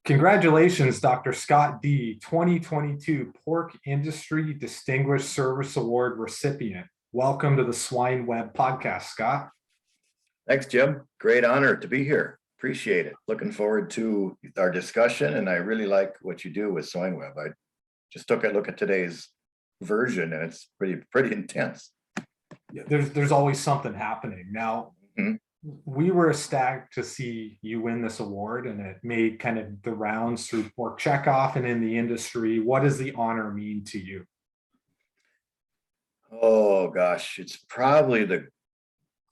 Congratulations, Dr. Scott Dee, 2022 Pork Industry Distinguished Service Award recipient. Welcome to the Swine Web podcast, Scott. Thanks, Jim. Great honor to be here. Appreciate it. Looking forward to our discussion, and I really like what you do with Swine Web. I just took a look at today's version, and it's pretty intense. Yeah, there's always something happening. Now, we were ecstatic to see you win this award, and it made kind of the rounds through Pork Checkoff and in the industry. What does the honor mean to you? Oh gosh, it's probably the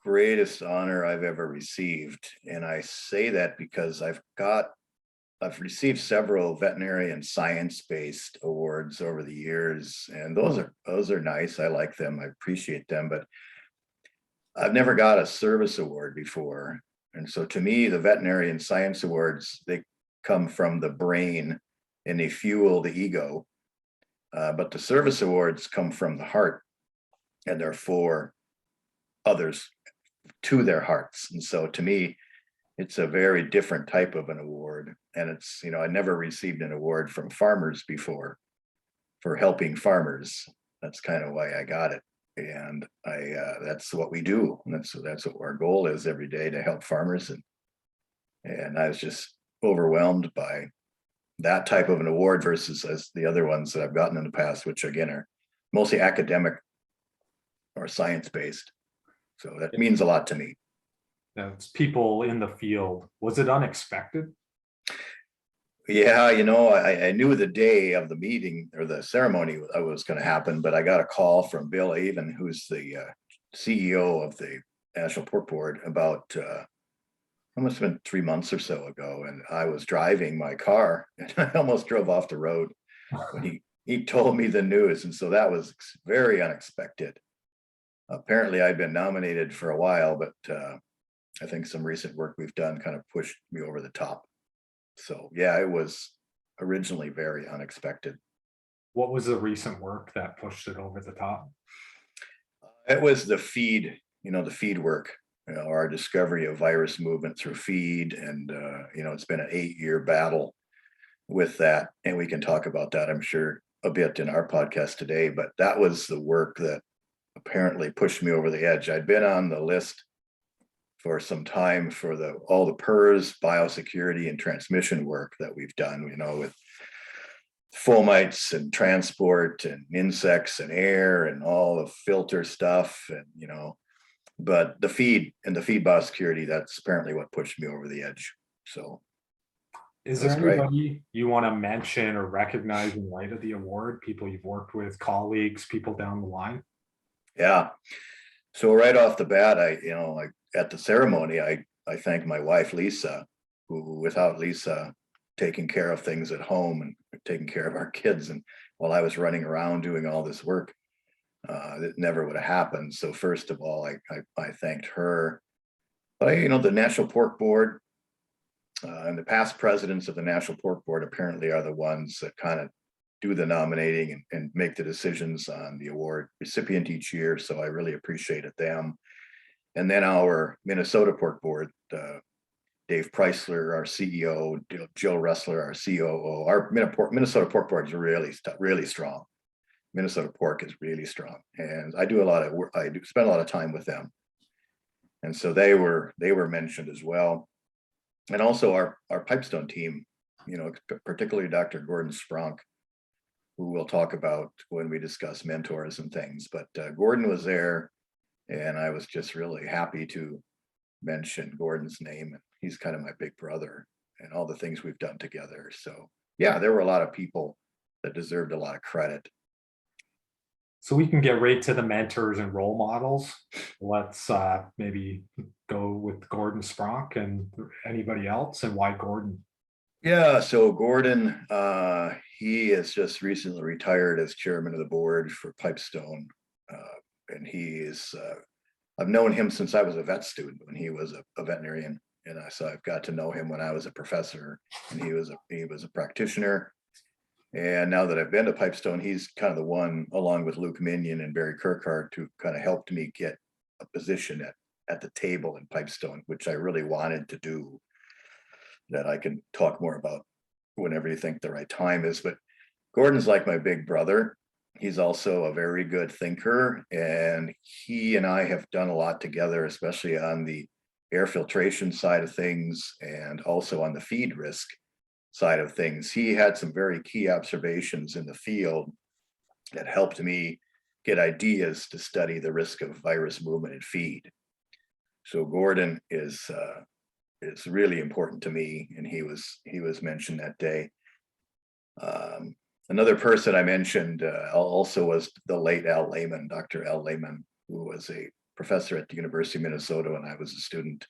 greatest honor I've ever received, and I say that because I've received several veterinarian science-based awards over the years, and those are nice. I like them. I appreciate them, but I've never got a service award before. And so to me, the veterinarian science awards, they come from the brain and they fuel the ego. But the service awards come from the heart, and they're for others, to their hearts. And so to me, it's a very different type of an award. And it's, I never received an award from farmers before for helping farmers. That's kind of why I got it. And that's what we do. And that's what our goal is every day, to help farmers. And I was just overwhelmed by that type of an award versus as the other ones that I've gotten in the past, which again are mostly academic or science-based. So that means a lot to me. It's people in the field. Was it unexpected? Yeah, I knew the day of the meeting or the ceremony was going to happen, but I got a call from Bill Avon, who's the CEO of the National Pork Board, about it must have been 3 months or so ago, and I was driving my car and I almost drove off the road when he told me the news, and so that was very unexpected. Apparently, I'd been nominated for a while, but I think some recent work we've done kind of pushed me over the top. So yeah, it was originally very unexpected. What was the recent work that pushed it over the top? It was the feed, the feed work, our discovery of virus movement through feed. And, it's been an 8-year battle with that. And we can talk about that, I'm sure, a bit in our podcast today. But that was the work that apparently pushed me over the edge. I'd been on the list for some time for all the PERS, biosecurity, and transmission work that we've done, with fomites and transport and insects and air and all the filter stuff. And, but the feed biosecurity, that's apparently what pushed me over the edge. So is there anybody you want to mention or recognize in light of the award? People you've worked with, colleagues, people down the line? Yeah. So right off the bat, at the ceremony, I thank my wife, Lisa, who without Lisa taking care of things at home and taking care of our kids, and while I was running around doing all this work, it never would have happened. So first of all, I thanked her. But the National Pork Board and the past presidents of the National Pork Board apparently are the ones that kind of do the nominating and make the decisions on the award recipient each year. So I really appreciated them. And then our Minnesota Pork Board, Dave Preisler, our CEO, Jill Ressler, our COO. Our Minnesota Pork Board is really strong. Minnesota Pork is really strong, and I do spend a lot of time with them. And so they were mentioned as well, and also our Pipestone team, particularly Dr. Gordon Spronk, who we'll talk about when we discuss mentors and things. But Gordon was there, and I was just really happy to mention Gordon's name. He's kind of my big brother and all the things we've done together. So yeah, there were a lot of people that deserved a lot of credit. So we can get right to the mentors and role models. Let's maybe go with Gordon Spronk, and anybody else, and why Gordon? Yeah, so Gordon, he has just recently retired as chairman of the board for Pipestone. And he is, I've known him since I was a vet student when he was a veterinarian. And so I've got to know him when I was a professor, and he was a practitioner. And now that I've been to Pipestone, he's kind of the one, along with Luke Minion and Barry Kirkhart, who kind of helped me get a position at the table in Pipestone, which I really wanted to do, that I can talk more about whenever you think the right time is. But Gordon's like my big brother. He's also a very good thinker, and he and I have done a lot together, especially on the air filtration side of things and also on the feed risk side of things. He had some very key observations in the field that helped me get ideas to study the risk of virus movement in feed. So Gordon is really important to me, and he was mentioned that day. Another person I mentioned also was the late Al Lehman, Dr. Al Lehman, who was a professor at the University of Minnesota when I was a student.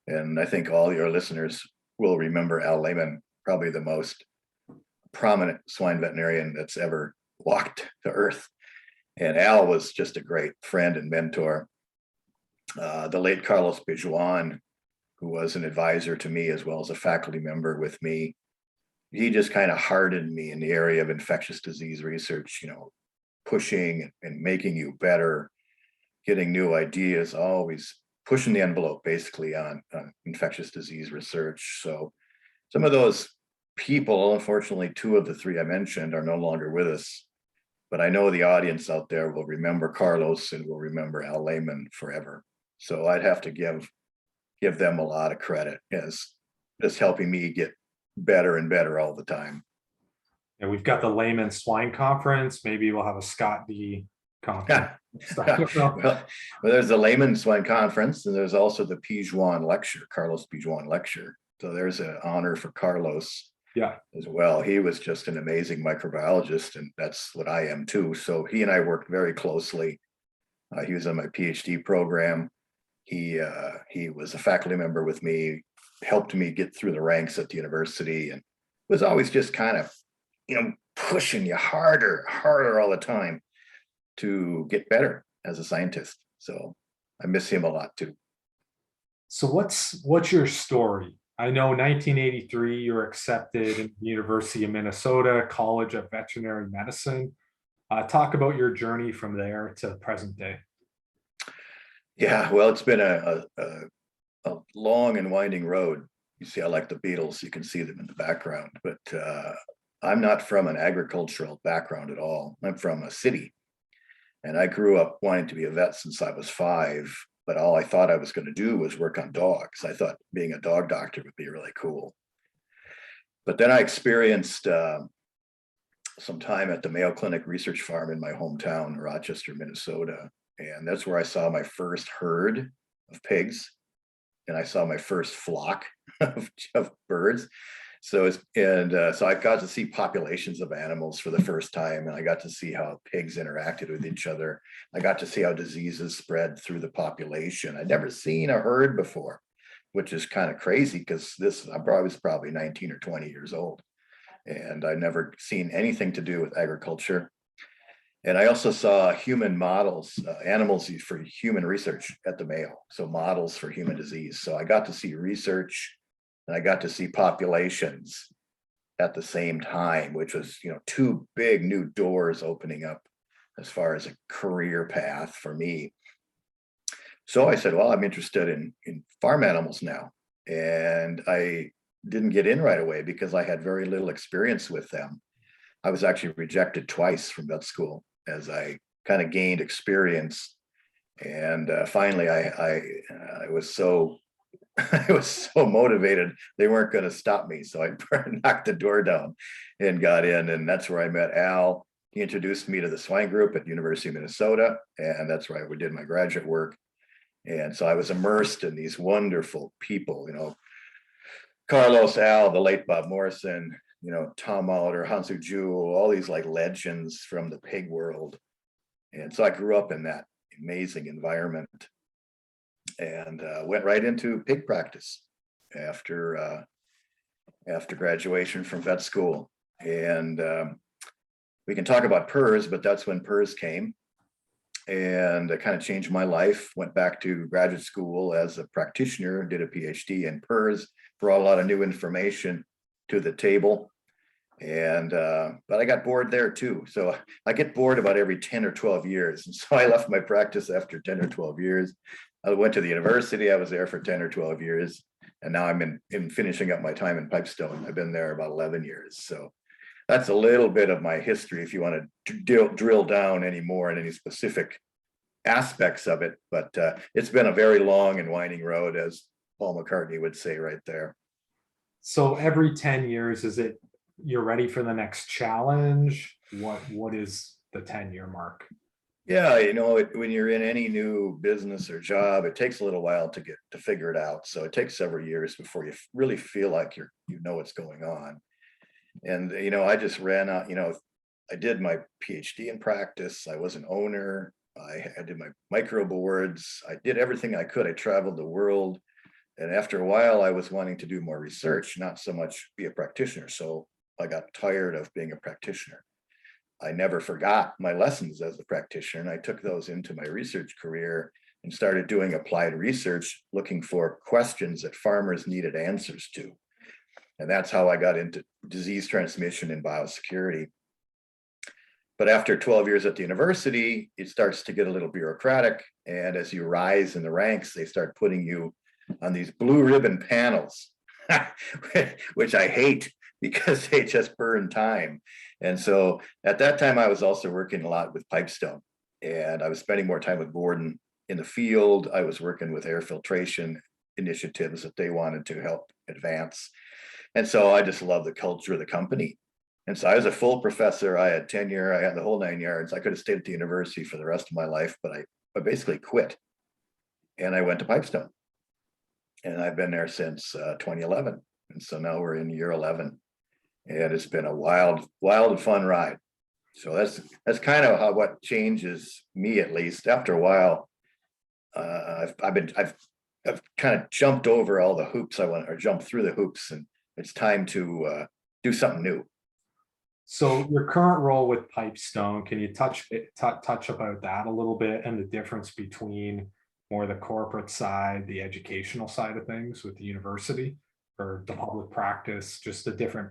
And I think all your listeners will remember Al Lehman, probably the most prominent swine veterinarian that's ever walked the earth. And Al was just a great friend and mentor. The late Carlos Bijuan, who was an advisor to me as well as a faculty member with me, he just kind of hardened me in the area of infectious disease research, pushing and making you better, getting new ideas, always pushing the envelope basically on infectious disease research. So some of those people, unfortunately, 2 of the 3 I mentioned are no longer with us, but I know the audience out there will remember Carlos and will remember Al Lehman forever. So I'd have to give them a lot of credit as just helping me get better and better all the time. And we've got the Layman Swine Conference. Maybe we'll have a Scott Dee conference. well, there's the Layman Swine Conference, and there's also the Pijuan Lecture, Carlos Pijuan Lecture. So there's an honor for Carlos as well. He was just an amazing microbiologist, and that's what I am too. So he and I worked very closely. He was on my PhD program. He was a faculty member with me, helped me get through the ranks at the university, and was always just kind of, pushing you harder all the time to get better as a scientist. So I miss him a lot too. So what's your story? I know 1983, you were accepted in the University of Minnesota College of Veterinary Medicine. Talk about your journey from there to present day. Yeah, well, it's been a long and winding road. You see, I like the Beatles. You can see them in the background, but I'm not from an agricultural background at all. I'm from a city, and I grew up wanting to be a vet since I was 5. But all I thought I was going to do was work on dogs. I thought being a dog doctor would be really cool. But then I experienced some time at the Mayo Clinic Research Farm in my hometown, Rochester, Minnesota. And that's where I saw my first herd of pigs. And I saw my first flock of birds. So I got to see populations of animals for the first time, and I got to see how pigs interacted with each other. I got to see how diseases spread through the population. I'd never seen a herd before, which is kind of crazy because I was probably 19 or 20 years old, and I'd never seen anything to do with agriculture. And I also saw human models, animals for human research at the Mayo, so models for human disease. So I got to see research, and I got to see populations at the same time, which was, 2 big new doors opening up as far as a career path for me. So I said, well, I'm interested in farm animals now. And I didn't get in right away because I had very little experience with them. I was actually rejected twice from vet school as I kind of gained experience. And finally, I was so I was so motivated, they weren't going to stop me. So I knocked the door down and got in. And that's where I met Al. He introduced me to the swine group at the University of Minnesota. And that's where I did my graduate work. And so I was immersed in these wonderful people, Carlos, Al, the late Bob Morrison, Tom Molitor, Hansu Jewell, all these like legends from the pig world. And so I grew up in that amazing environment. And went right into pig practice after graduation from vet school. And we can talk about PERS, but that's when PERS came, and it kind of changed my life. Went back to graduate school as a practitioner, did a PhD in PERS, brought a lot of new information to the table. And but I got bored there too. So I get bored about every 10 or 12 years. And so I left my practice after 10 or 12 years. I went to the university. I was there for 10 or 12 years. And now I'm in finishing up my time in Pipestone. I've been there about 11 years. So that's a little bit of my history if you want to drill down any more in any specific aspects of it. But it's been a very long and winding road, as Paul McCartney would say right there. So every 10 years, is it you're ready for the next challenge? What is the 10-year mark? Yeah, when you're in any new business or job, it takes a little while to figure it out. So it takes several years before you really feel like you know what's going on. And I just ran out. I did my PhD in practice. I was an owner. I did my micro boards. I did everything I could. I traveled the world. And after a while, I was wanting to do more research, not so much be a practitioner. So I got tired of being a practitioner. I never forgot my lessons as a practitioner, and I took those into my research career and started doing applied research, looking for questions that farmers needed answers to. And that's how I got into disease transmission and biosecurity. But after 12 years at the university, it starts to get a little bureaucratic. And as you rise in the ranks, they start putting you on these blue ribbon panels, which I hate because they just burn time. And so at that time, I was also working a lot with Pipestone, and I was spending more time with Gordon in the field. I was working with air filtration initiatives that they wanted to help advance. And so I just love the culture of the company. And so I was a full professor. I had tenure. I had the whole 9 yards. I could have stayed at the university for the rest of my life, but I basically quit. And I went to Pipestone. And I've been there since 2011. And so now we're in year 11. And it's been a wild and fun ride. So that's kind of what changes me, at least. After a while, I've kind of jumped over all the hoops or jumped through the hoops, and it's time to do something new. So your current role with Pipestone, can you touch about that a little bit, and the difference between more the corporate side, the educational side of things with the university, or the public practice, just the different,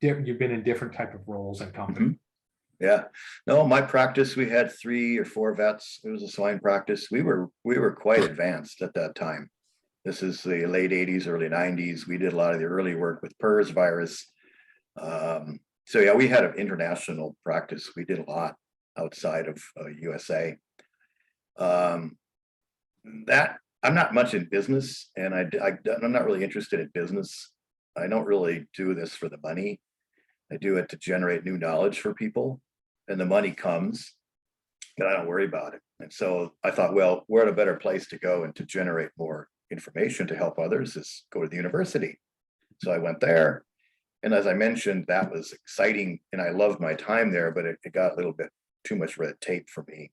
you've been in different type of roles and companies. Mm-hmm. Yeah, no, my practice, we had 3 or 4 vets. It was a swine practice. We were quite advanced at that time. This is the late 80s, early 90s. We did a lot of the early work with PRRS virus. So yeah, we had an international practice. We did a lot outside of USA. That I'm not much in business, and I'm not really interested in business. I don't really do this for the money. I do it to generate new knowledge for people, and the money comes, but I don't worry about it. And so I thought, well, we're at a better place to go and to generate more information to help others is go to the university. So I went there. And as I mentioned, that was exciting, and I loved my time there, but it got a little bit too much red tape for me.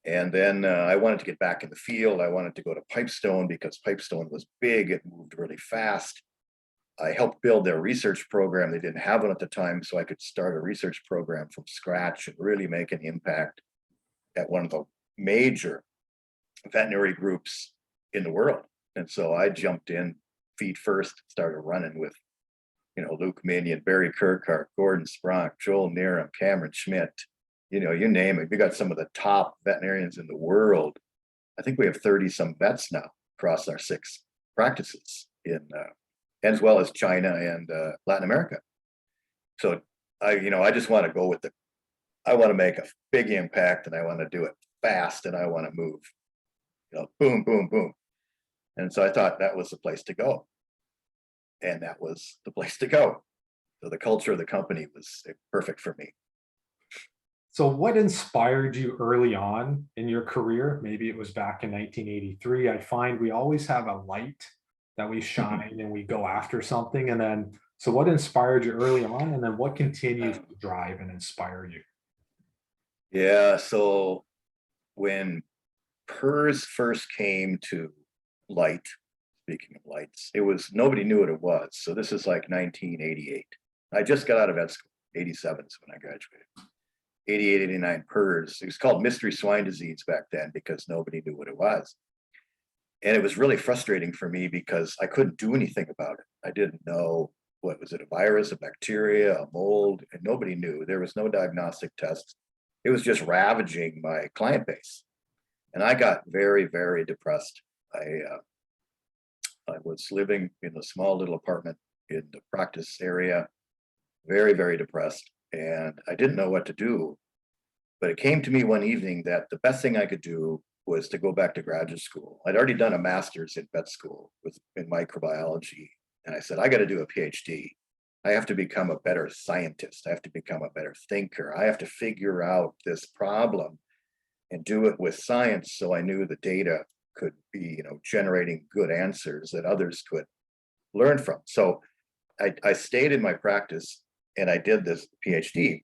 And then I wanted to get back in the field. I wanted to go to Pipestone because Pipestone was big. It moved really fast. I helped build their research program. They didn't have one at the time, so I could start a research program from scratch and really make an impact at one of the major veterinary groups in the world. And so I jumped in feet first, started running with Luke Minion, Barry Kirkhart, Gordon Spronk, Joel Nerum, Cameron Schmidt, you name it. We got some of the top veterinarians in the world. I think we have 30 some vets now across our 6 practices as well as China and Latin America. So I just want to go with I want to make a big impact, and I want to do it fast, and I want to move, boom, boom, boom. And so I thought that was the place to go. And that was the place to go. So the culture of the company was perfect for me. So what inspired you early on in your career? Maybe it was back in 1983. I find we always have a light that we shine and we go after something. And then, so what inspired you early on? And then what continues to drive and inspire you? Yeah, so when PRRS first came to light, speaking of lights, nobody knew what it was. So this is like 1988. I just got out of vet school. 87 is when I graduated. 88, 89 PRRS. It was called mystery swine disease back then because nobody knew what it was. And it was really frustrating for me because I couldn't do anything about it. I didn't know what was it, a virus, a bacteria, a mold, and nobody knew. There was no diagnostic tests. It was just ravaging my client base. And I got very, very depressed. I was living in a small little apartment in the practice area, very, very depressed, and I didn't know what to do. But it came to me one evening that the best thing I could do was to go back to graduate school. I'd already done a master's in vet school in microbiology. And I said, I got to do a PhD. I have to become a better scientist. I have to become a better thinker. I have to figure out this problem and do it with science. So I knew the data could be, generating good answers that others could learn from. So I stayed in my practice and I did this PhD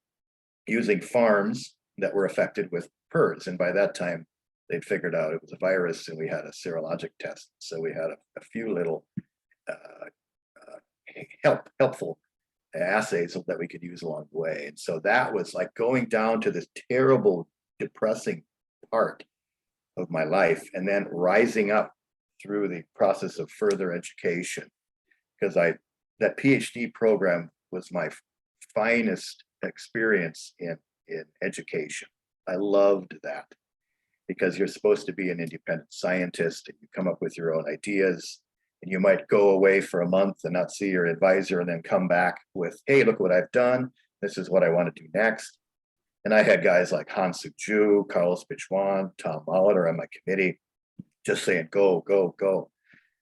using farms that were affected with PERS. And by that time, they'd figured out it was a virus and we had a serologic test. So we had a few little helpful assays that we could use along the way. And so that was like going down to this terrible, depressing part of my life and then rising up through the process of further education. Because that PhD program was my finest experience in education. I loved that because you're supposed to be an independent scientist and you come up with your own ideas, and you might go away for a month and not see your advisor and then come back with, hey, look what I've done. This is what I want to do next. And I had guys like Hansu Ju, Carlos Pichuan, Tom Molitor on my committee, just saying, go, go, go.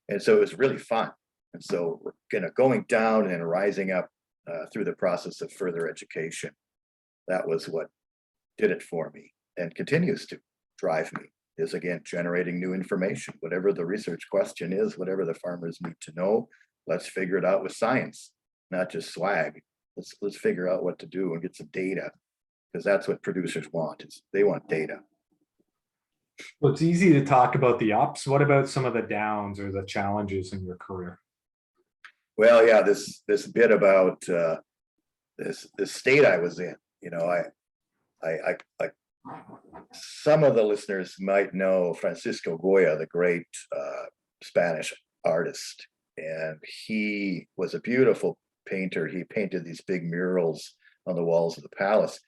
And so it was really fun. And so we're going down and rising up through the process of further education. That was what did it for me and continues to drive me, is again, generating new information. Whatever the research question is, whatever the farmers need to know, let's figure it out with science, not just swag. Let's figure out what to do and get some data, because that's what producers want, is they want data. Well, it's easy to talk about the ups. What about some of the downs or the challenges in your career? Well, yeah, this bit about this state I was in, I some of the listeners might know Francisco Goya, the great Spanish artist, and he was a beautiful painter. He painted these big murals on the walls of the palace,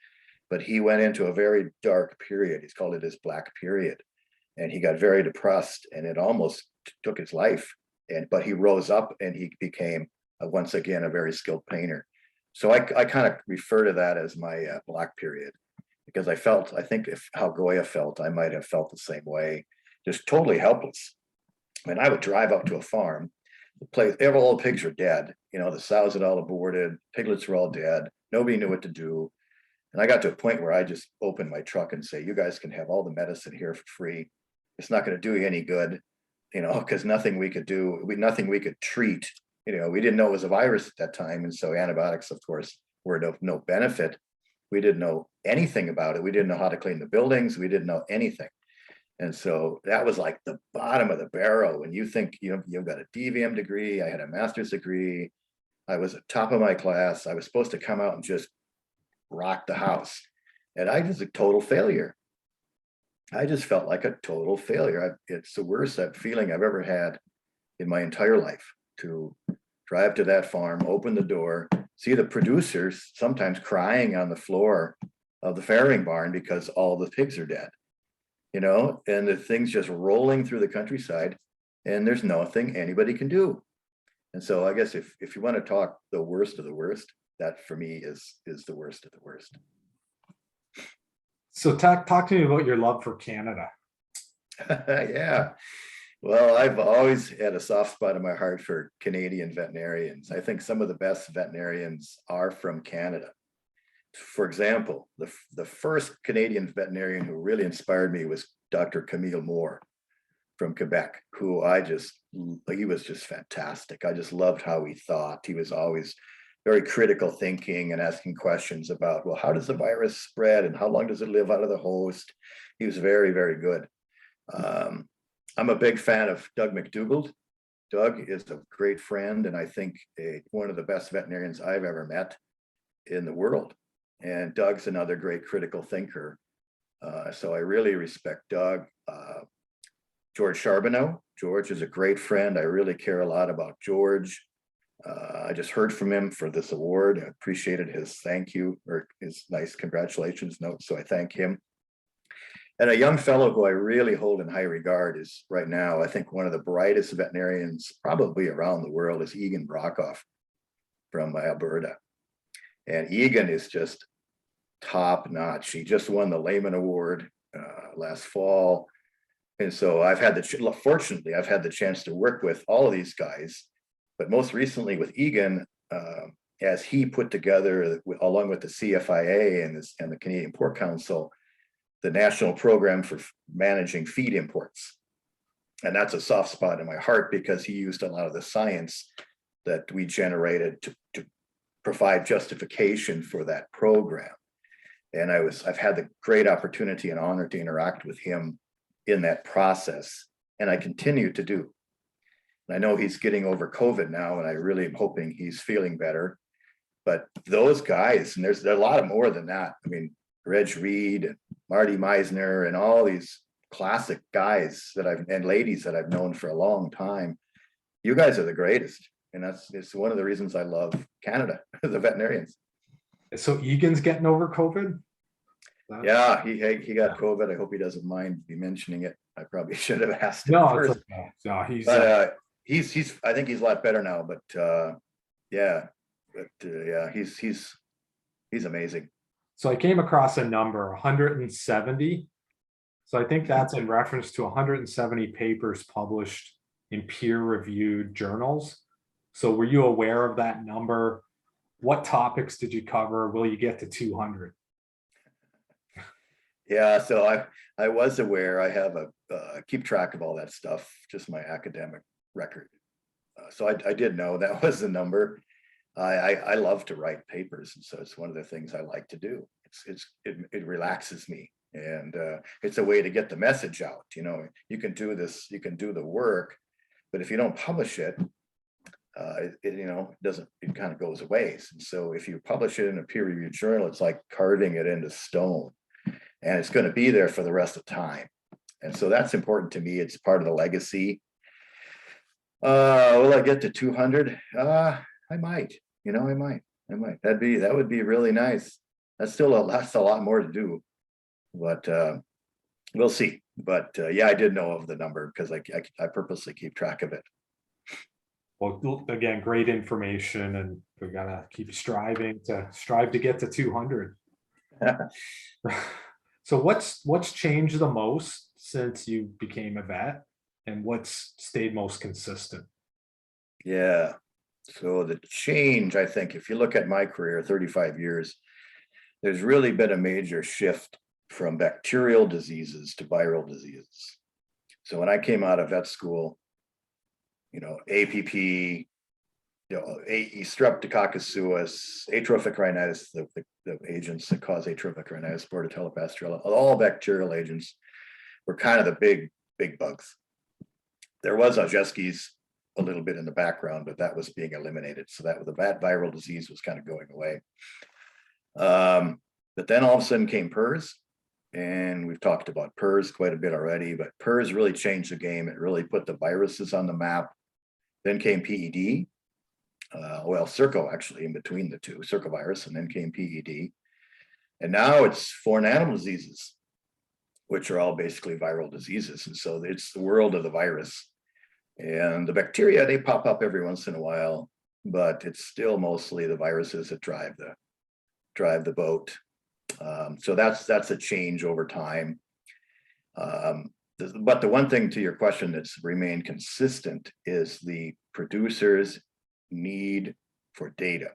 but he went into a very dark period. He's called it his black period, and he got very depressed, and it almost took his life. But he rose up and he became once again a very skilled painter. So I kind of refer to that as my black period, because I think if how Goya felt, I might have felt the same way, just totally helpless. I mean, I would drive up to a farm, all the pigs are dead, the sows had all aborted, piglets were all dead, nobody knew what to do. And I got to a point where I just opened my truck and say, you guys can have all the medicine here for free. It's not going to do you any good, because nothing we could do, nothing we could treat. We didn't know it was a virus at that time. And so antibiotics, of course, were of no benefit. We didn't know anything about it. We didn't know how to clean the buildings. We didn't know anything. And so that was like the bottom of the barrel. When you think you've got a DVM degree, I had a master's degree, I was at top of my class, I was supposed to come out and just rock the house. And I was a total failure. I just felt like a total failure. It's the worst feeling I've ever had in my entire life, to drive to that farm, open the door, see the producers sometimes crying on the floor of the farrowing barn because all the pigs are dead, and the thing's just rolling through the countryside and there's nothing anybody can do. And so I guess if you want to talk the worst of the worst, that for me is the worst of the worst. So talk to me about your love for Canada. Yeah. Well, I've always had a soft spot in my heart for Canadian veterinarians. I think some of the best veterinarians are from Canada. For example, the first Canadian veterinarian who really inspired me was Dr. Camille Moore from Quebec, who he was just fantastic. I just loved how he thought. He was always very critical thinking and asking questions about, well, how does the virus spread and how long does it live out of the host? He was very, very good. I'm a big fan of Doug McDougald. Doug is a great friend, and I think one of the best veterinarians I've ever met in the world. And Doug's another great critical thinker. So I really respect Doug. George Charbonneau. George is a great friend. I really care a lot about George. I just heard from him for this award. I appreciated his thank you, or his nice congratulations note. So I thank him. And a young fellow who I really hold in high regard is right now, I think one of the brightest veterinarians probably around the world is Egan Brockhoff from Alberta. And Egan is just top notch. He just won the Lehman Award last fall. And so fortunately, I've had the chance to work with all of these guys, but most recently with Egan, as he put together, along with the CFIA and the Canadian Pork Council, the national program for managing feed imports. And that's a soft spot in my heart because he used a lot of the science that we generated to provide justification for that program. And I've had the great opportunity and honor to interact with him in that process, and I continue to do. And I know he's getting over COVID now, and I really am hoping he's feeling better. But those guys, and there's a lot of more than that. I mean, Reg Reed and Marty Meisner and all these classic guys and ladies that I've known for a long time. You guys are the greatest. And it's one of the reasons I love Canada, the veterinarians. So Egan's getting over COVID? Yeah, he got COVID. I hope he doesn't mind me mentioning it. I probably should have asked him No, first. okay. No, he's I think he's a lot better now, but yeah, he's amazing. So I came across a number 170. So I think that's in reference to 170 papers published in peer-reviewed journals. So were you aware of that number? What topics did you cover? Will you get to 200? Yeah, so I was aware. I have keep track of all that stuff, just my academic record. So I did know that was the number. I love to write papers, and so it's one of the things I like to do. It relaxes me, and it's a way to get the message out. You know, you can do this, you can do the work, but if you don't publish it, it kind of goes away. And so if you publish it in a peer-reviewed journal, it's like carving it into stone, and it's going to be there for the rest of time. And so that's important to me. It's part of the legacy. Will I get to 200? I might. I might. That would be really nice. That's a lot more to do, but we'll see. But yeah, I did know of the number because I purposely keep track of it. Well, again, great information, and we gotta keep strive to get to 200. So what's changed the most since you became a vet, and what's stayed most consistent? Yeah. So the change, I think, if you look at my career, 35 years, there's really been a major shift from bacterial diseases to viral diseases. So when I came out of vet school, APP, Streptococcus suis, atrophic rhinitis, the agents that cause atrophic rhinitis, Bordetella pasteurella, all bacterial agents were kind of the big bugs. There was Ojeski's a little bit in the background, but that was being eliminated. So that the bad viral disease was kind of going away. But then all of a sudden came PRRS, and we've talked about PRRS quite a bit already, but PRRS really changed the game. It really put the viruses on the map. Then came PED, Circo actually in between the two, circovirus, and then came PED. And now it's foreign animal diseases, which are all basically viral diseases. And so it's the world of the virus. And the bacteria, they pop up every once in a while, but it's still mostly the viruses that drive the boat. So that's a change over time. But the one thing to your question that's remained consistent is the producers' need for data.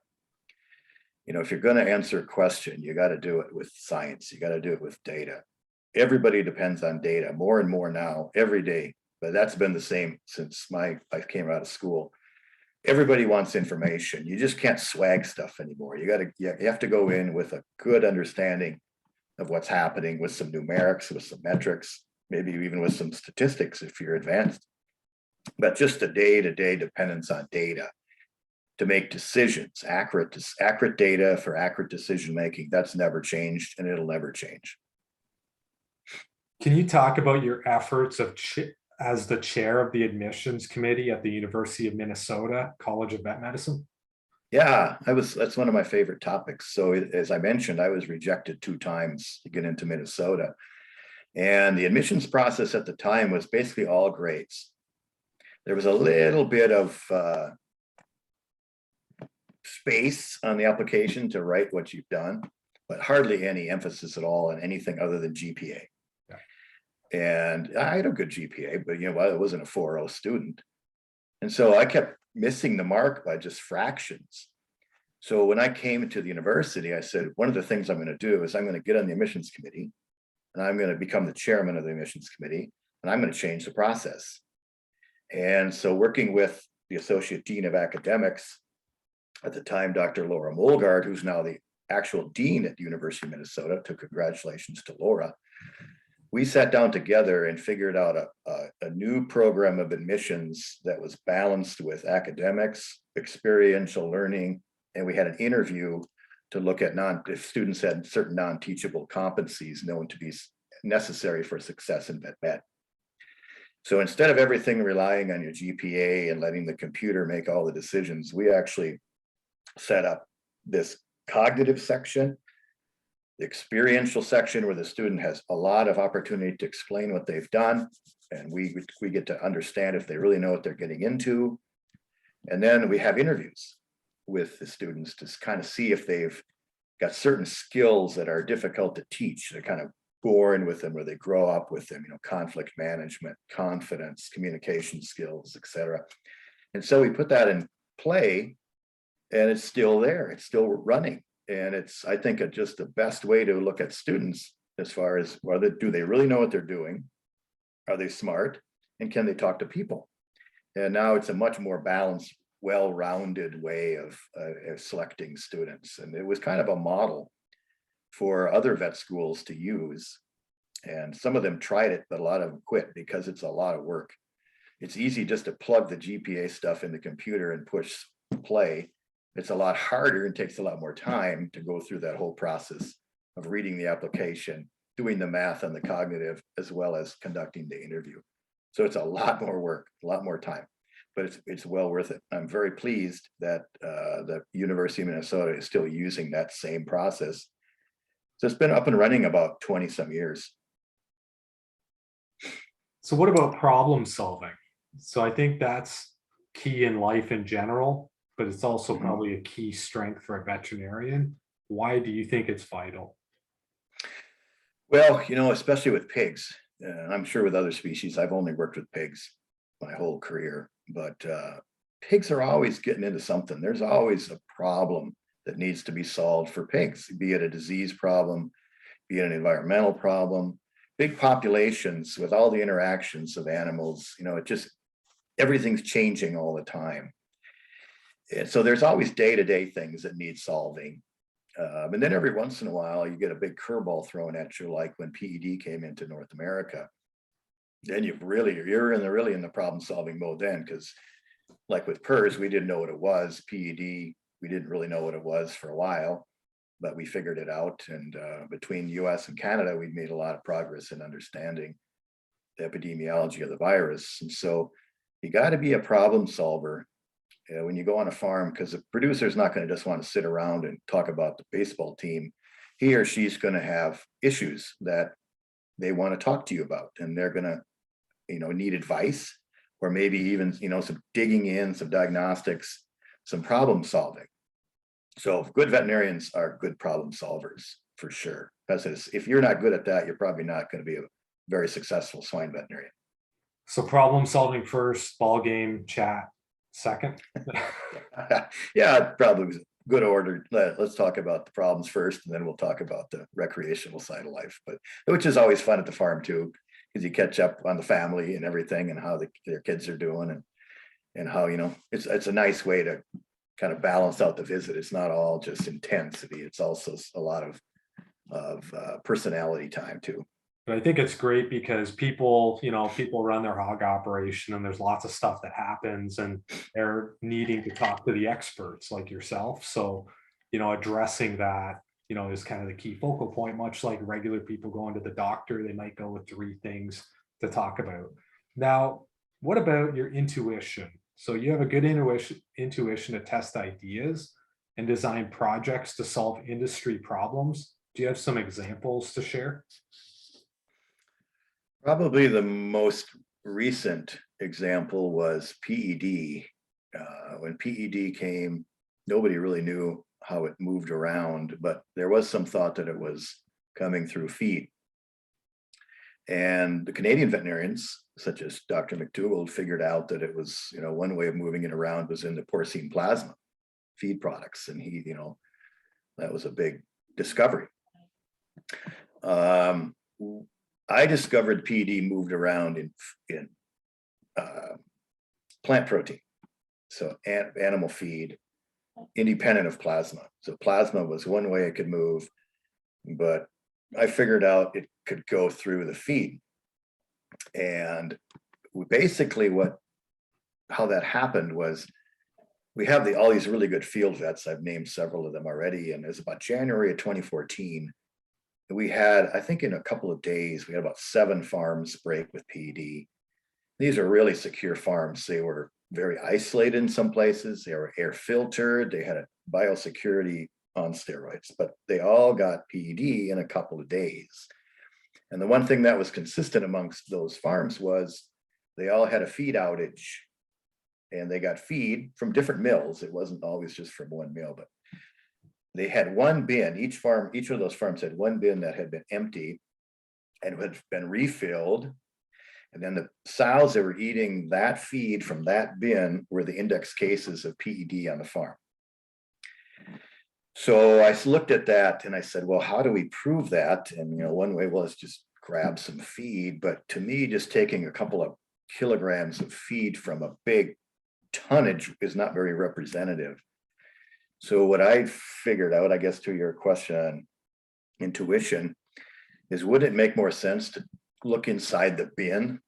If you're going to answer a question, you got to do it with science. You got to do it with data. Everybody depends on data more and more now, every day. But that's been the same since I came out of school. Everybody wants information. You just can't swag stuff anymore. You have to go in with a good understanding of what's happening, with some numerics, with some metrics, maybe even with some statistics if you're advanced. But just the day-to-day dependence on data to make decisions, accurate data for accurate decision making, that's never changed, and it'll never change. Can you talk about your efforts as the chair of the admissions committee at the University of Minnesota College of Vet Medicine? Yeah, that's one of my favorite topics. So as I mentioned, I was rejected 2 times to get into Minnesota. And the admissions process at the time was basically all grades. There was a little bit of space on the application to write what you've done, but hardly any emphasis at all on anything other than GPA. Yeah. And I had a good GPA, but you know, I wasn't a 4.0 student. And so I kept missing the mark by just fractions. So when I came to the university, I said, one of the things I'm going to do is I'm going to get on the admissions committee, and I'm going to become the chairman of the admissions committee, and I'm going to change the process. And so working with the associate dean of academics at the time, Dr. Laura Molgard, who's now the actual dean at the University of Minnesota, so congratulations to Laura. We sat down together and figured out a new program of admissions that was balanced with academics, experiential learning, and we had an interview to look at if students had certain non-teachable competencies known to be necessary for success in vet med. So instead of everything relying on your GPA and letting the computer make all the decisions, we actually set up this cognitive section, the experiential section where the student has a lot of opportunity to explain what they've done. And we get to understand if they really know what they're getting into. And then we have interviews with the students to kind of see if they've got certain skills that are difficult to teach. They're kind of born with them or they grow up with them, you know, conflict management, confidence, communication skills, etc. And so we put that in play, and it's still there. It's still running. And it's, I think, just the best way to look at students as far as whether do they really know what they're doing? Are they smart? And can they talk to people? And now it's a much more balanced, well-rounded way of selecting students. And it was kind of a model for other vet schools to use. And some of them tried it, but a lot of them quit because it's a lot of work. It's easy just to plug the GPA stuff in the computer and push play. It's a lot harder and takes a lot more time to go through that whole process of reading the application, doing the math and the cognitive, as well as conducting the interview. So it's a lot more work, a lot more time, but it's well worth it. I'm very pleased that the University of Minnesota is still using that same process. So it's been up and running about 20 some years. So what about problem solving? So I think that's key in life in general, but it's also probably a key strength for a veterinarian. Why do you think it's vital? Well, you know, especially with pigs, I'm sure with other species, I've only worked with pigs my whole career, but pigs are always getting into something. There's always a problem that needs to be solved for pigs, be it a disease problem, be it an environmental problem. Big populations with all the interactions of animals, you know, it just, everything's changing all the time. And so there's always day-to-day things that need solving. And then every once in a while, you get a big curveball thrown at you, like when PED came into North America. Then you're really in the problem-solving mode then, because like with PRRS, we didn't know what it was. PED, we didn't really know what it was for a while, but we figured it out. And between US and Canada, we've made a lot of progress in understanding the epidemiology of the virus. And so you got to be a problem solver when you go on a farm, because the producer is not going to just want to sit around and talk about the baseball team. He or she's going to have issues that they want to talk to you about, and they're going to, you know, need advice, or maybe even, you know, some digging in, some diagnostics, some problem solving. So good veterinarians are good problem solvers for sure. Because if you're not good at that, you're probably not going to be a very successful swine veterinarian. So problem solving first, ball game, chat second. Yeah, probably good order. Let's talk about the problems first, and then we'll talk about the recreational side of life, but which is always fun at the farm too, because you catch up on the family and everything and how their kids are doing, and how, you know, it's a nice way to kind of balance out the visit. It's not all just intensity. It's also a lot of personality time too. But I think it's great because people run their hog operation, and there's lots of stuff that happens, and they're needing to talk to the experts like yourself. So, you know, addressing that, you know, is kind of the key focal point, much like regular people going to the doctor, they might go with 3 things to talk about. Now, what about your intuition? So you have a good intuition to test ideas and design projects to solve industry problems. Do you have some examples to share? Probably the most recent example was PED. When PED came, nobody really knew how it moved around, but there was some thought that it was coming through feed. And the Canadian veterinarians, such as Dr. McDougall, figured out that it was, one way of moving it around was in the porcine plasma feed products. And he, that was a big discovery. I discovered PED moved around in plant protein, so animal feed, independent of plasma. So plasma was one way it could move, but I figured out it could go through the feed. And basically how that happened was we have all these really good field vets. I've named several of them already. And it was about January of 2014. We had, I think in a couple of days, we had about 7 farms break with PED. These are really secure farms. They were very isolated in some places. They were air filtered. They had a biosecurity on steroids, but they all got PED in a couple of days. And the one thing that was consistent amongst those farms was they all had a feed outage, and they got feed from different mills. It wasn't always just from one mill, but they had one bin. Each of those farms had one bin that had been empty and had been refilled. And then the sows that were eating that feed from that bin were the index cases of PED on the farm. So I looked at that and I said, well, how do we prove that? And one way was just grab some feed. But to me, just taking a couple of kilograms of feed from a big tonnage is not very representative. So what I figured out, I guess, to your question on intuition, is would it make more sense to look inside the bin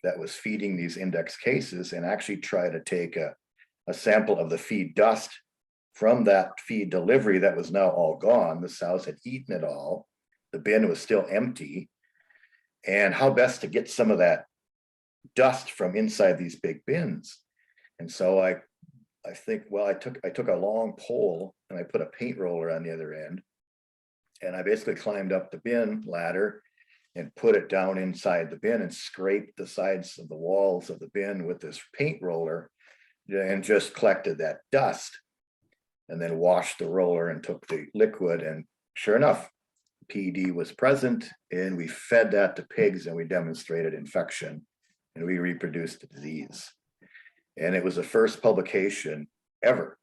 that was feeding these index cases and actually try to take a sample of the feed dust from that feed delivery that was now all gone? The sows had eaten it all. The bin was still empty. And how best to get some of that dust from inside these big bins? And so I think, well, I took a long pole and I put a paint roller on the other end. And I basically climbed up the bin ladder and put it down inside the bin and scraped the sides of the walls of the bin with this paint roller and just collected that dust, and then washed the roller and took the liquid. And sure enough, PED was present, and we fed that to pigs and we demonstrated infection and we reproduced the disease. And it was the first publication ever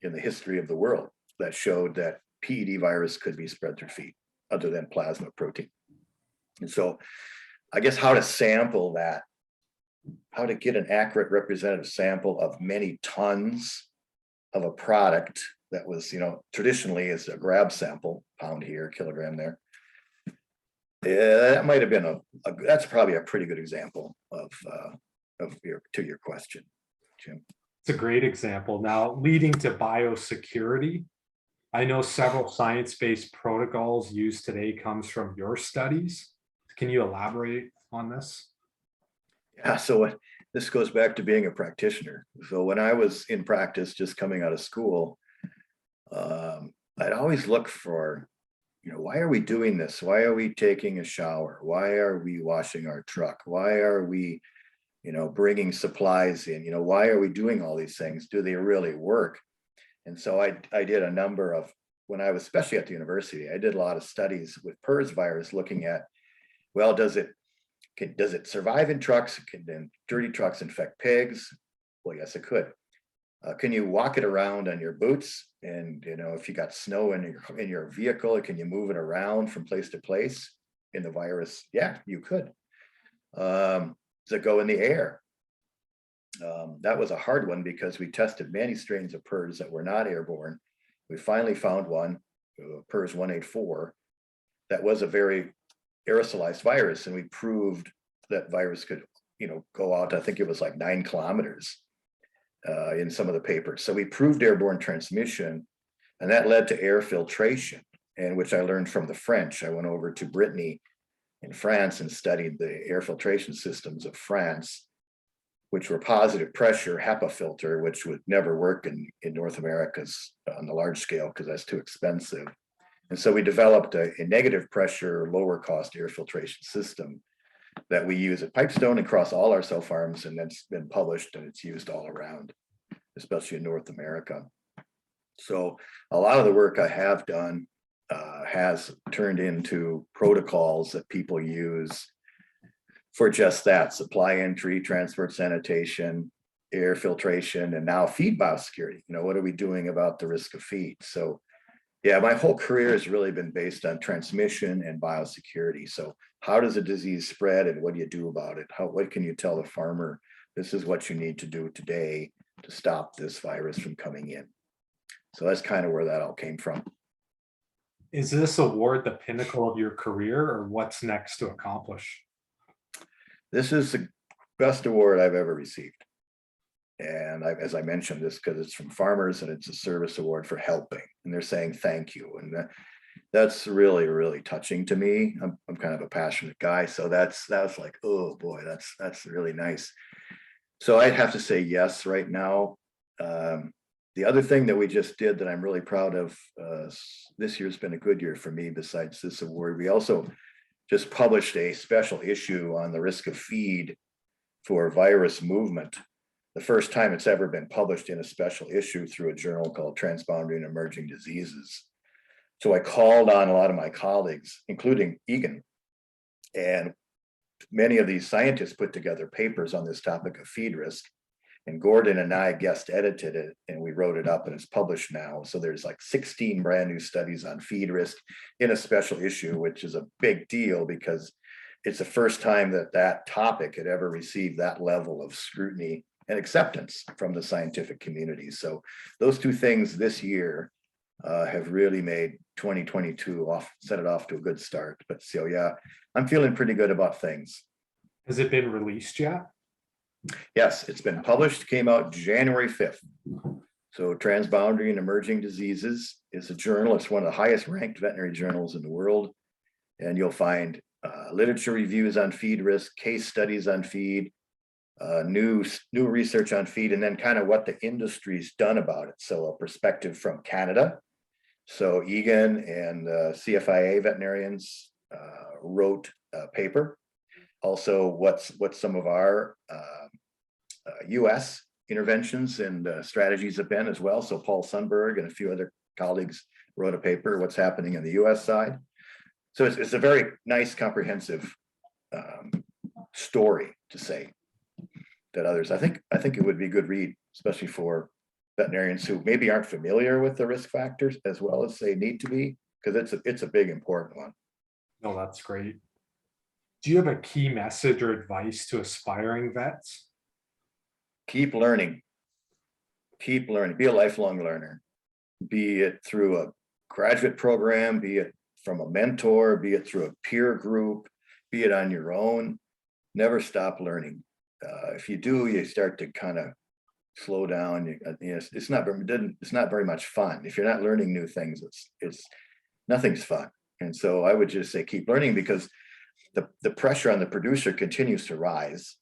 in the history of the world that showed that PED virus could be spread through feed other than plasma protein. And so I guess how to sample that, how to get an accurate representative sample of many tons of a product that was, traditionally is a grab sample, pound here, kilogram there. Yeah, that might have been that's probably a pretty good example of your question, Jim. It's a great example. Now, leading to biosecurity, I know several science-based protocols used today comes from your studies. Can you elaborate on this? Yeah, so this goes back to being a practitioner. So when I was in practice, just coming out of school, I'd always look for, why are we doing this? Why are we taking a shower? Why are we washing our truck? Why are we, bringing supplies in? Why are we doing all these things? Do they really work? And so I did a number of, when I was, especially at the university, I did a lot of studies with PRRS virus looking at, well, does it survive in trucks? Can dirty trucks infect pigs? Well, yes, it could. Can you walk it around on your boots? And if you got snow in your vehicle, can you move it around from place to place in the virus? Yeah, you could. Does it go in the air? That was a hard one because we tested many strains of PRRS that were not airborne. We finally found one, PRRS 184, that was a very aerosolized virus, and we proved that virus could, go out. I think it was like 9 kilometers in some of the papers. So we proved airborne transmission, and that led to air filtration, and which I learned from the French. I went over to Brittany in France and studied the air filtration systems of France, which were positive pressure HEPA filter, which would never work in North America's on the large scale because that's too expensive. And so we developed a negative pressure, lower cost air filtration system that we use at Pipestone across all our cell farms, and that's been published and it's used all around, especially in North America. So a lot of the work I have done has turned into protocols that people use for just that: supply entry, transport sanitation, air filtration, and now feed biosecurity. What are we doing about the risk of feed? So yeah, my whole career has really been based on transmission and biosecurity. So how does a disease spread and what do you do about it? What can you tell the farmer? This is what you need to do today to stop this virus from coming in. So that's kind of where that all came from. Is this award the pinnacle of your career, or what's next to accomplish? This is the best award I've ever received. And as I mentioned, this because it's from farmers and it's a service award for helping, and they're saying thank you. And that's really, really touching to me. I'm kind of a passionate guy. So that's like, oh boy, that's really nice. So I'd have to say yes right now. The other thing that we just did that I'm really proud of, this year's been a good year for me besides this award. We also just published a special issue on the risk of feed for virus movement. The first time it's ever been published in a special issue through a journal called Transboundary and Emerging Diseases. So I called on a lot of my colleagues, including Egan, and many of these scientists put together papers on this topic of feed risk. And Gordon and I guest edited it and we wrote it up and it's published now. So there's like 16 brand new studies on feed risk in a special issue, which is a big deal because it's the first time that that topic had ever received that level of scrutiny and acceptance from the scientific community. So those two things this year have really made 2022 set it off to a good start. But so yeah, I'm feeling pretty good about things. Has it been released yet? Yes, it's been published, came out January 5th. So Transboundary and Emerging Diseases is a journal. It's one of the highest ranked veterinary journals in the world. And you'll find literature reviews on feed risk, case studies on feed, new research on feed, and then kind of what the industry's done about it. So a perspective from Canada. So Egan and CFIA veterinarians wrote a paper. Also, what some of our US interventions and strategies have been as well. So Paul Sundberg and a few other colleagues wrote a paper, what's happening in the US side. So it's a very nice, comprehensive story to say that others, I think it would be a good read, especially for veterinarians who maybe aren't familiar with the risk factors as well as they need to be, because it's a big, important one. No, that's great. Do you have a key message or advice to aspiring vets? Keep learning. Keep learning. Be a lifelong learner. Be it through a graduate program, be it from a mentor, be it through a peer group, be it on your own. Never stop learning. If you do, you start to kind of slow down. It's not very much fun. If you're not learning new things, it's nothing's fun. And so I would just say keep learning, because the pressure on the producer continues to rise.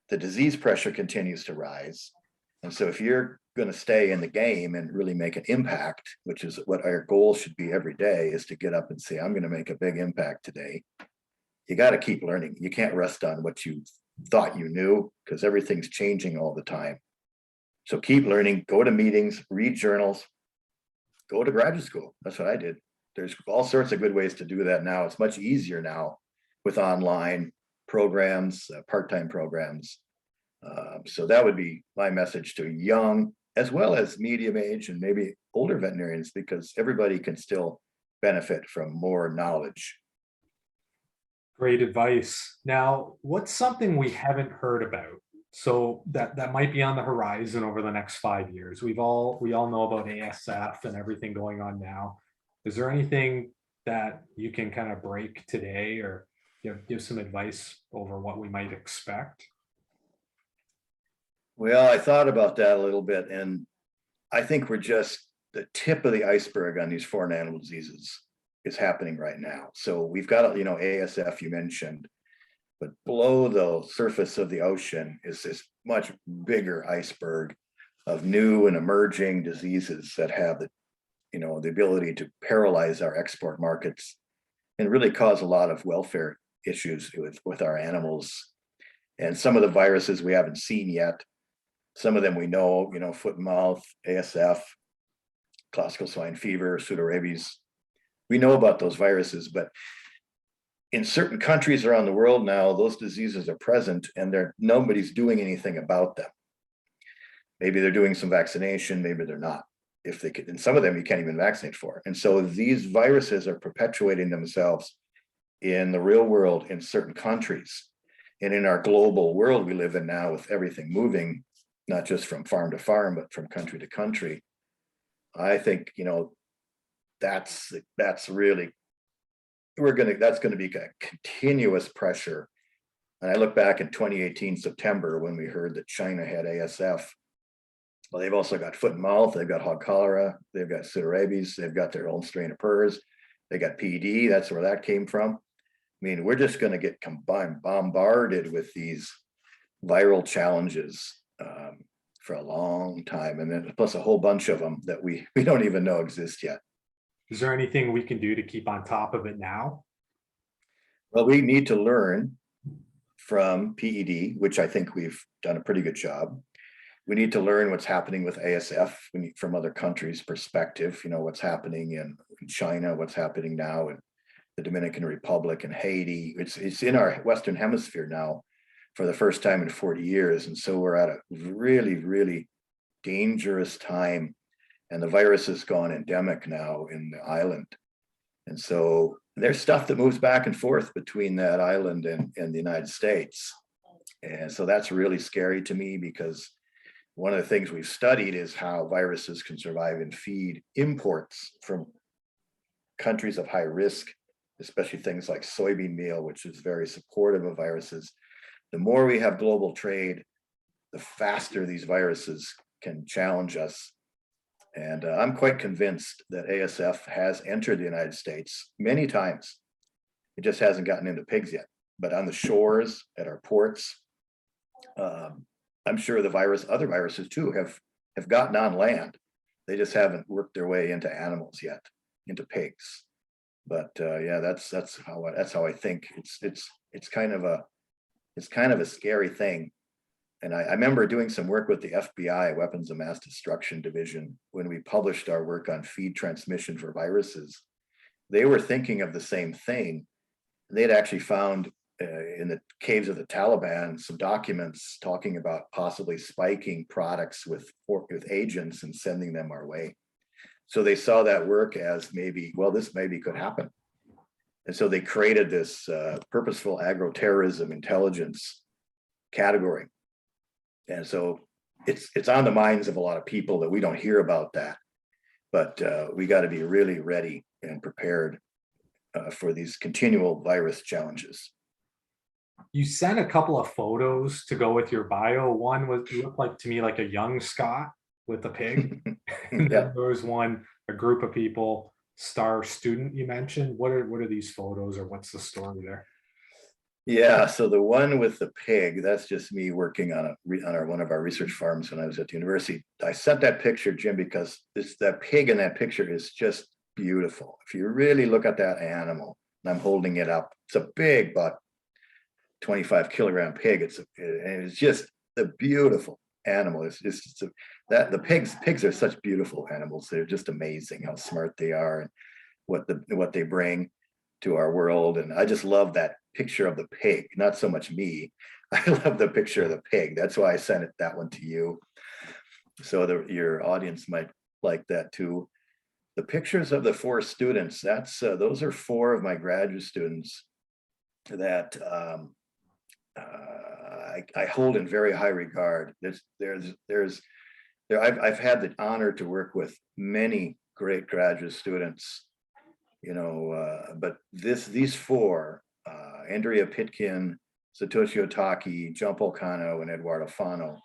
The disease pressure continues to rise. And so if you're going to stay in the game and really make an impact, which is what our goal should be every day, is to get up and say, I'm going to make a big impact today. You got to keep learning. You can't rest on what you thought you knew, because everything's changing all the time. So keep learning, go to meetings, read journals, go to graduate school. That's what I did. There's all sorts of good ways to do that now. It's much easier now with online programs, part-time programs. So that would be my message to young as well as medium age and maybe older veterinarians, because everybody can still benefit from more knowledge. Great advice. Now, what's something we haven't heard about? So that might be on the horizon over the next 5 years. We all know about ASF and everything going on now. Is there anything that you can kind of break today, or give some advice over what we might expect? Well, I thought about that a little bit, and I think we're just the tip of the iceberg on these foreign animal diseases is happening right now. So we've got, ASF you mentioned, but below the surface of the ocean is this much bigger iceberg of new and emerging diseases that have the ability to paralyze our export markets and really cause a lot of welfare issues with our animals. And some of the viruses we haven't seen yet. Some of them we know, foot and mouth, ASF, classical swine fever, pseudorabies. We know about those viruses, but in certain countries around the world now, those diseases are present and nobody's doing anything about them. Maybe they're doing some vaccination, maybe they're not. If they could, and some of them you can't even vaccinate for. And so these viruses are perpetuating themselves in the real world in certain countries. And in our global world we live in now, with everything moving, not just from farm to farm, but from country to country, I think, that's really, that's going to be a continuous pressure. And I look back in 2018 September when we heard that China had ASF. Well, they've also got foot and mouth, they've got hog cholera, they've got pseudorabies, they've got their own strain of PRRS, they got PD, that's where that came from. I mean, we're just going to get bombarded with these viral challenges for a long time, and then plus a whole bunch of them that we don't even know exist yet. Is there anything we can do to keep on top of it now? Well, we need to learn from PED, which I think we've done a pretty good job. We need to learn what's happening with ASF from other countries' perspective, what's happening in China, what's happening now in the Dominican Republic and Haiti. It's in our Western Hemisphere now for the first time in 40 years. And so we're at a really, really dangerous time. And the virus has gone endemic now in the island. And so there's stuff that moves back and forth between that island and the United States. And so that's really scary to me, because one of the things we've studied is how viruses can survive and feed imports from countries of high risk, especially things like soybean meal, which is very supportive of viruses. The more we have global trade, the faster these viruses can challenge us. And I'm quite convinced that ASF has entered the United States many times. It just hasn't gotten into pigs yet, but on the shores, at our ports, I'm sure other viruses too have gotten on land. They just haven't worked their way into animals yet, into pigs. But yeah, that's how I think it's kind of a scary thing. And I remember doing some work with the FBI Weapons of Mass Destruction Division when we published our work on feed transmission for viruses. They were thinking of the same thing. They'd actually found in the caves of the Taliban some documents talking about possibly spiking products with agents and sending them our way. So they saw that work as maybe, well, this maybe could happen. And so they created this purposeful agroterrorism intelligence category. And so it's on the minds of a lot of people that we don't hear about that, but we got to be really ready and prepared for these continual virus challenges. You sent a couple of photos to go with your bio. One looked like to me like a young Scott with a pig. And Yeah. then there was a group of people, star student you mentioned. What are these photos, or what's the story there? Yeah, so the one with the pig, that's just me working on one of our research farms when I was at the university. I sent that picture, Jim, because that pig in that picture is just beautiful. If you really look at that animal, and I'm holding it up, it's a big, but 25 kilogram pig. It's just a beautiful animal. The pigs are such beautiful animals. They're just amazing how smart they are and what they bring to our world. And I just love that picture of the pig, not so much me. I love the picture of the pig. That's why I sent that one to you. So your audience might like that too. The pictures of the 4 students, those are 4 of my graduate students that I hold in very high regard. I've had the honor to work with many great graduate students, but these 4, Andrea Pitkin, Satoshi Otaki, John Paul Cano, and Eduardo Fano,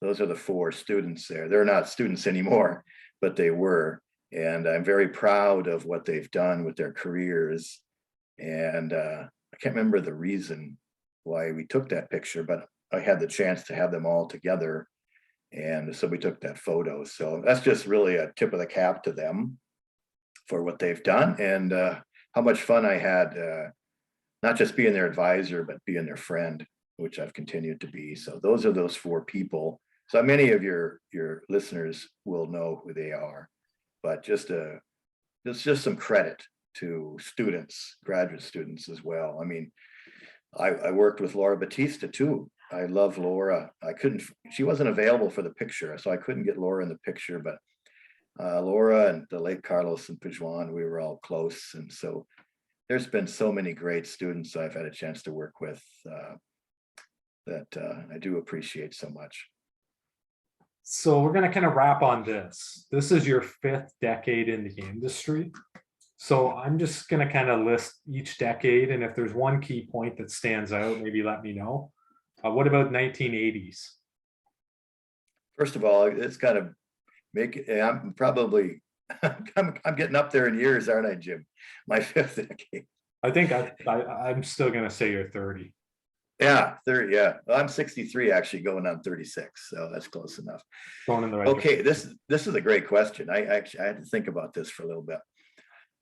those are the 4 students there. They're not students anymore, but they were. And I'm very proud of what they've done with their careers. And I can't remember the reason why we took that picture, but I had the chance to have them all together. And so we took that photo. So that's just really a tip of the cap to them for what they've done, and how much fun I had not just being their advisor, but being their friend, which I've continued to be. So those are those 4 people. So many of your listeners will know who they are, but just some credit to students, graduate students as well. I mean, I worked with Laura Batista too. I love Laura. She wasn't available for the picture, so I couldn't get Laura in the picture, but Laura and the late Carlos and Pijuan, we were all close. And so there's been so many great students I've had a chance to work with that I do appreciate so much. So we're going to kind of wrap on this. This is your 5th decade in the industry. So I'm just going to kind of list each decade. And if there's one key point that stands out, maybe let me know. What about 1980s? First of all, it's kind of I'm probably, I'm getting up there in years, aren't I, Jim? My 5th decade. I think I'm still going to say you're 30. Yeah, 30. Yeah, well, I'm 63, actually going on 36, so that's close enough. Going in the right Okay, direction. This is a great question. I had to think about this for a little bit.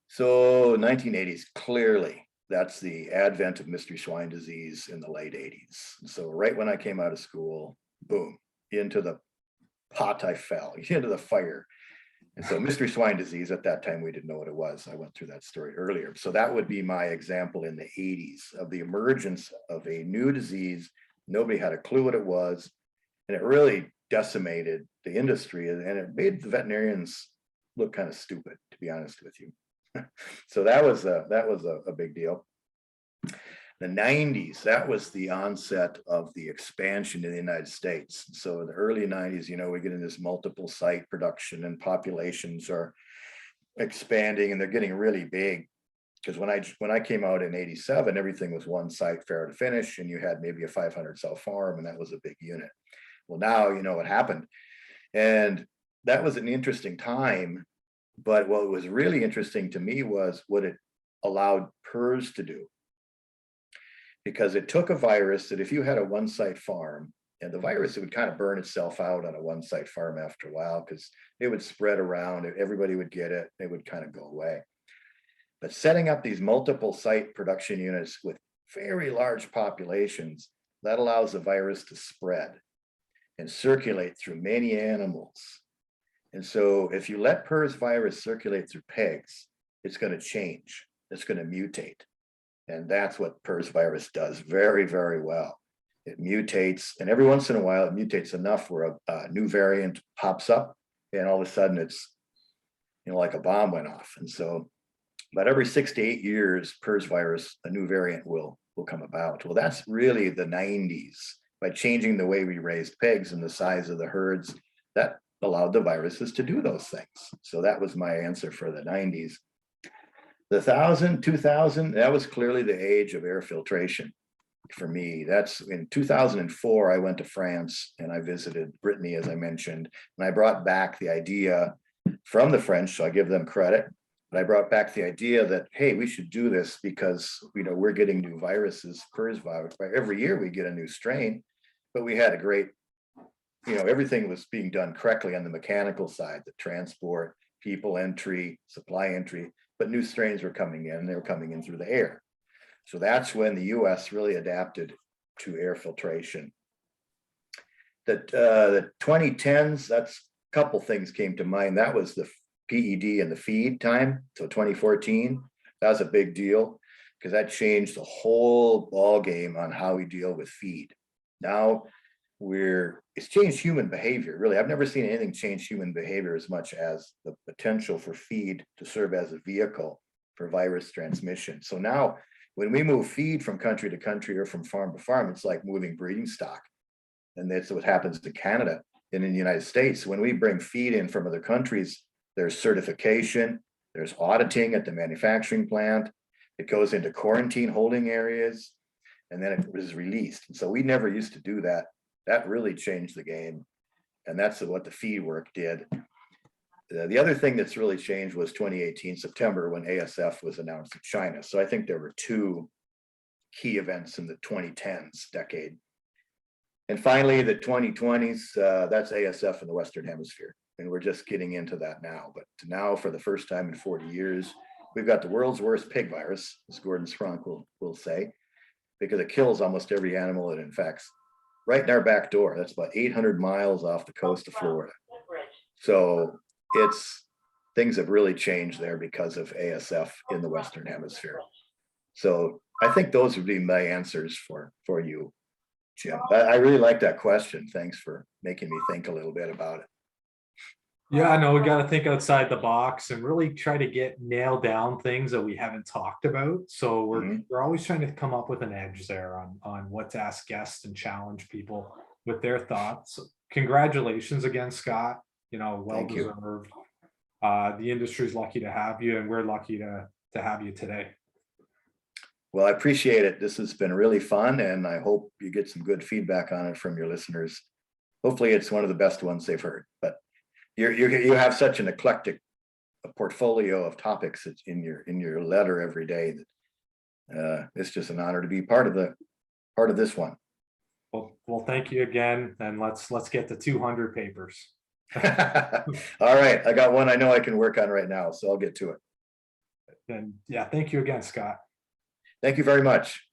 So 1980s, clearly, that's the advent of mystery swine disease in the late 80s. So right when I came out of school, boom, into the pot I fell, into the fire. And so mystery swine disease, at that time, we didn't know what it was. I went through that story earlier. So that would be my example in the 80s of the emergence of a new disease. Nobody had a clue what it was. And it really decimated the industry, and it made the veterinarians look kind of stupid, to be honest with you. So that was a big deal. The 90s, that was the onset of the expansion in the United States. So in the early 90s, we get in this multiple site production, and populations are expanding, and they're getting really big. Because when I came out in 87, everything was one site, fair to finish, and you had maybe a 500 cell farm, and that was a big unit. Well, now you know what happened. And that was an interesting time. But what was really interesting to me was what it allowed PERS to do. Because it took a virus that if you had a one-site farm, and the virus, it would kind of burn itself out on a one-site farm after a while, because it would spread around, everybody would get it, it would kind of go away. But setting up these multiple site production units with very large populations, that allows the virus to spread and circulate through many animals. And so if you let PERS virus circulate through pigs, it's going to change, it's going to mutate. And that's what PERS virus does very, very well. It mutates, and every once in a while, it mutates enough where a new variant pops up, and all of a sudden it's, like a bomb went off. And so, about every 6 to 8 years, PERS virus, a new variant will come about. Well, that's really the 90s. By changing the way we raised pigs and the size of the herds, that allowed the viruses to do those things. So that was my answer for the 90s. The 2000, that was clearly the age of air filtration for me. That's in 2004, I went to France and I visited Brittany, as I mentioned, and I brought back the idea from the French, so I give them credit, but I brought back the idea that, hey, we should do this because, we're getting new viruses, PERS virus. Every year we get a new strain, but we had a great, everything was being done correctly on the mechanical side, the transport, people entry, supply entry, but new strains were coming in, and they were coming in through the air. So that's when the US really adapted to air filtration. The 2010s, that's a couple things came to mind. That was the PED and the feed time. So 2014, that was a big deal because that changed the whole ball game on how we deal with feed. Now it's changed human behavior, really. I've never seen anything change human behavior as much as the potential for feed to serve as a vehicle for virus transmission. So now when we move feed from country to country or from farm to farm, it's like moving breeding stock. And that's what happens to Canada and in the United States. When we bring feed in from other countries, there's certification, there's auditing at the manufacturing plant, it goes into quarantine holding areas, and then it was released. And so we never used to do that. That really changed the game. And that's what the feed work did. The other thing that's really changed was 2018, September, when ASF was announced in China. So I think there were 2 key events in the 2010s decade. And finally, the 2020s, that's ASF in the Western Hemisphere. And we're just getting into that now. But now, for the first time in 40 years, we've got the world's worst pig virus, as Gordon Sprunk will say, because it kills almost every animal it infects right in our back door. That's about 800 miles off the coast of Florida. So things have really changed there because of ASF in the Western Hemisphere. So I think those would be my answers for you, Jim. I really like that question. Thanks for making me think a little bit about it. Yeah, I know we got to think outside the box and really try to nail down things that we haven't talked about. So we're always trying to come up with an edge there on what to ask guests and challenge people with their thoughts. Congratulations again, Scott. You know, well deserved. The industry's lucky to have you, and we're lucky to have you today. Well, I appreciate it. This has been really fun, and I hope you get some good feedback on it from your listeners. Hopefully it's one of the best ones they've heard, but you have such an eclectic portfolio of topics in your letter every day that it's just an honor to be part of this one. Well, thank you again, and let's get to 200 papers. All right, I got one I know I can work on right now, so I'll get to it. And yeah, thank you again, Scott. Thank you very much.